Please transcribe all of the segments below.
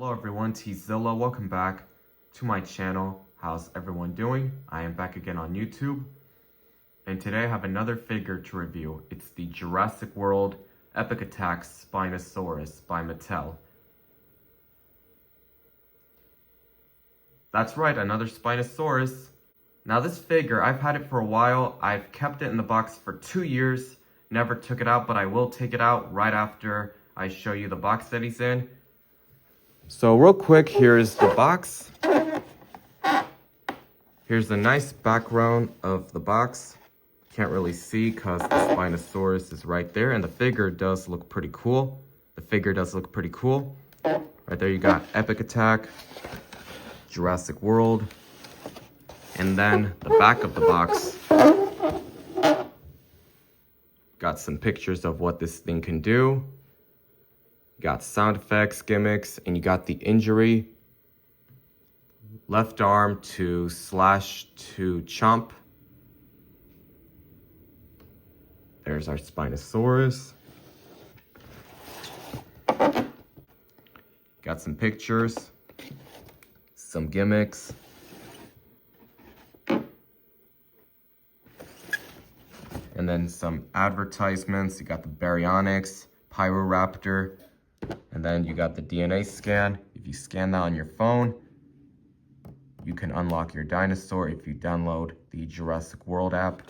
Hello everyone, T-Zilla. Welcome back to my channel. How's everyone doing? I am back again on YouTube. And today I have another figure to review. It's the Jurassic World Epic Attack Spinosaurus by Mattel. That's right, another Spinosaurus. Now this figure, I've had it for a while. I've kept it in the box for 2 years. Never took it out, but I will take it out right after I show you the box that he's in. So real quick, here's the box. Here's the nice background of the box. Can't really see because the Spinosaurus is right there, and the figure does look pretty cool. Right there you got Epic Attack, Jurassic World, and then the back of the box got some pictures of what this thing can do. You got sound effects, gimmicks, and you got the injury. Left arm to slash to chomp. There's our Spinosaurus. Got some pictures, some gimmicks. And then some advertisements. You got the baryonyx, Pyroraptor, and then you got the DNA scan. If you scan that on your phone, you can unlock your dinosaur if you download the Jurassic World app.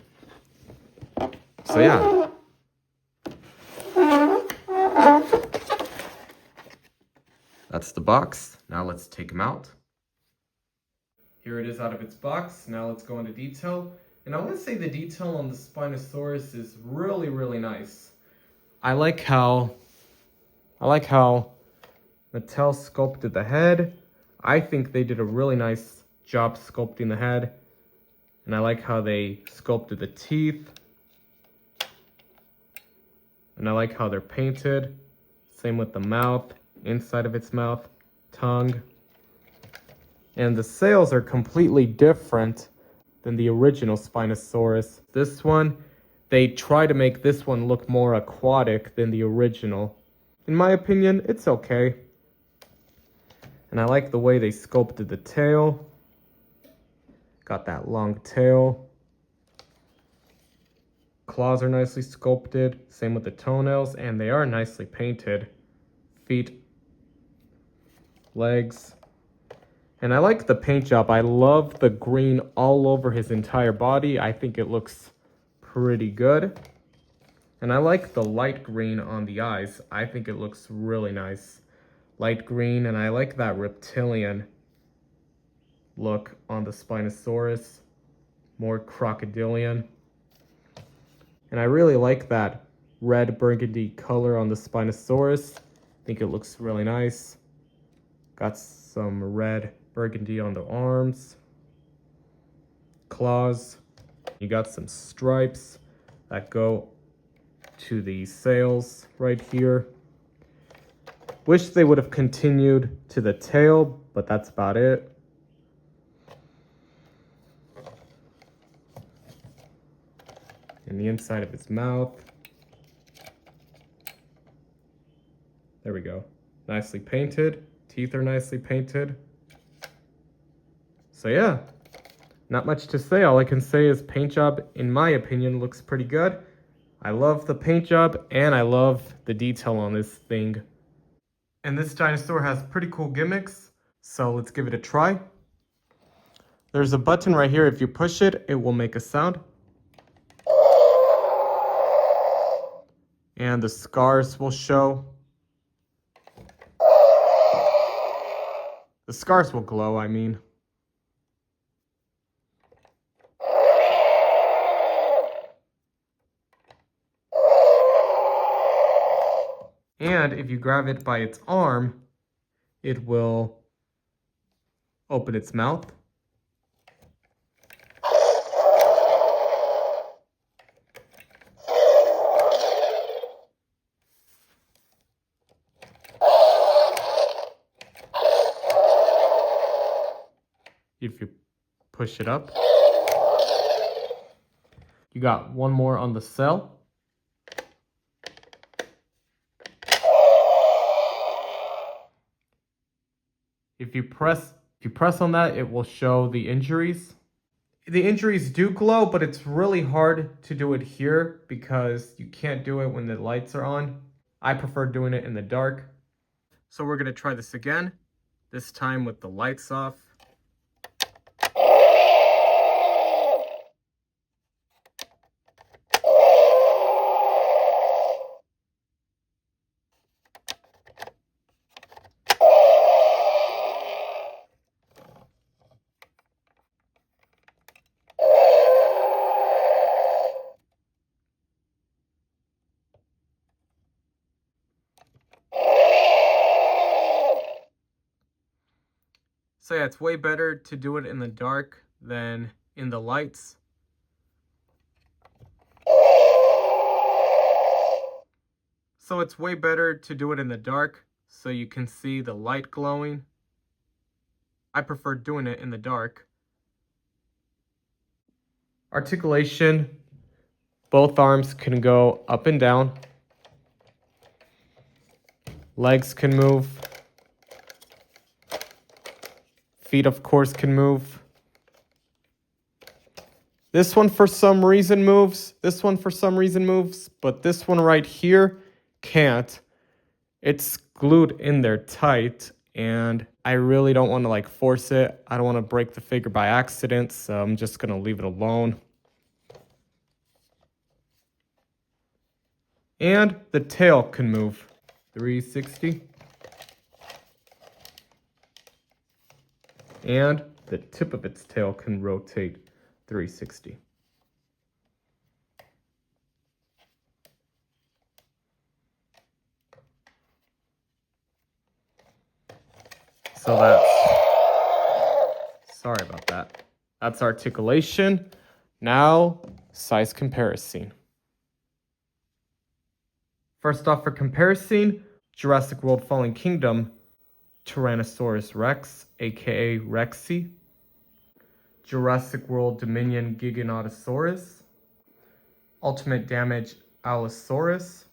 So yeah. That's the box. Now let's take him out. Here it is out of its box. Now let's go into detail. And I want to say the detail on the Spinosaurus is really, really nice. I like how Mattel sculpted the head. I think they did a really nice job sculpting the head. And I like how they sculpted the teeth. And I like how they're painted. Same with the mouth, inside of its mouth, tongue. And the sails are completely different than the original Spinosaurus. This one, they try to make this one look more aquatic than the original. In my opinion, it's okay. And I like the way they sculpted the tail. Got that long tail. Claws are nicely sculpted. Same with the toenails, and they are nicely painted. Feet, legs. And I like the paint job. I love the green all over his entire body. I think it looks pretty good. And I like the light green on the eyes. I think it looks really nice. Light green, and I like that reptilian look on the Spinosaurus. More crocodilian. And I really like that red burgundy color on the Spinosaurus. I think it looks really nice. Got some red burgundy on the arms, claws. You got some stripes that go to the sails right here. Wish they would have continued to the tail, but that's about it. And the inside of his mouth. There we go. Nicely painted. Teeth are nicely painted. So yeah, not much to say. All I can say is paint job, in my opinion, looks pretty good. I love the paint job, and I love the detail on this thing. And this dinosaur has pretty cool gimmicks, so let's give it a try. There's a button right here. If you push it, it will make a sound. And the scars will show. The scars will glow, I mean. And if you grab it by its arm, it will open its mouth. If you push it up. You got one more on the cell. If you press on that, it will show the injuries. The injuries do glow, but it's really hard to do it here because you can't do it when the lights are on. I prefer doing it in the dark. So we're gonna try this again, this time with the lights off. So yeah, it's way better to do it in the dark than in the lights. So it's way better to do it in the dark so you can see the light glowing. I prefer doing it in the dark. Articulation, both arms can go up and down. Legs can move. Feet, of course, can move. This one for some reason moves. This one for some reason moves. But this one right here can't. It's glued in there tight. And I really don't want to like force it. I don't want to break the figure by accident. So I'm just going to leave it alone. And the tail can move. 360. And the tip of its tail can rotate 360. So sorry about that. That's articulation. Now, size comparison. First off, for comparison, Jurassic World Fallen Kingdom, Tyrannosaurus Rex, aka Rexy. Jurassic World Dominion Giganotosaurus. Ultimate Damage Allosaurus.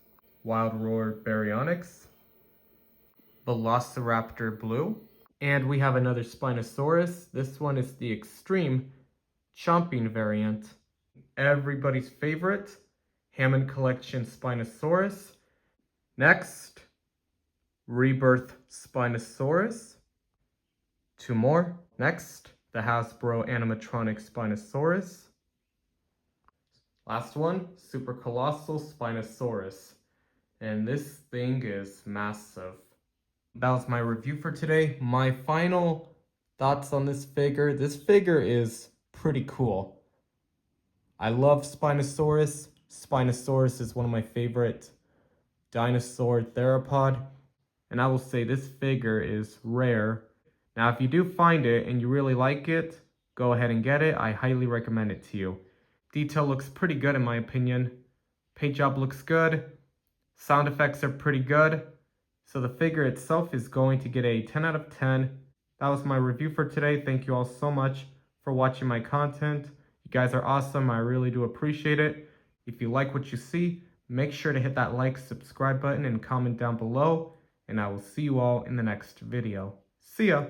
Wild Roar Baryonyx. Velociraptor Blue. And we have another Spinosaurus. This one is the extreme chomping variant. Everybody's favorite, Hammond Collection Spinosaurus. Next, Rebirth Spinosaurus. Two more. Next, the Hasbro Animatronic Spinosaurus. Last one, Super Colossal Spinosaurus. And this thing is massive. That was my review for today. My final thoughts on this figure. This figure is pretty cool. I love Spinosaurus. Spinosaurus is one of my favorite dinosaur theropod. And I will say this figure is rare. Now, if you do find it and you really like it, go ahead and get it. I highly recommend it to you. Detail looks pretty good in my opinion. Paint job looks good. Sound effects are pretty good. So the figure itself is going to get a 10 out of 10. That was my review for today. Thank you all so much for watching my content. You guys are awesome. I really do appreciate it. If you like what you see, make sure to hit that like, subscribe button, and comment down below. And I will see you all in the next video. See ya!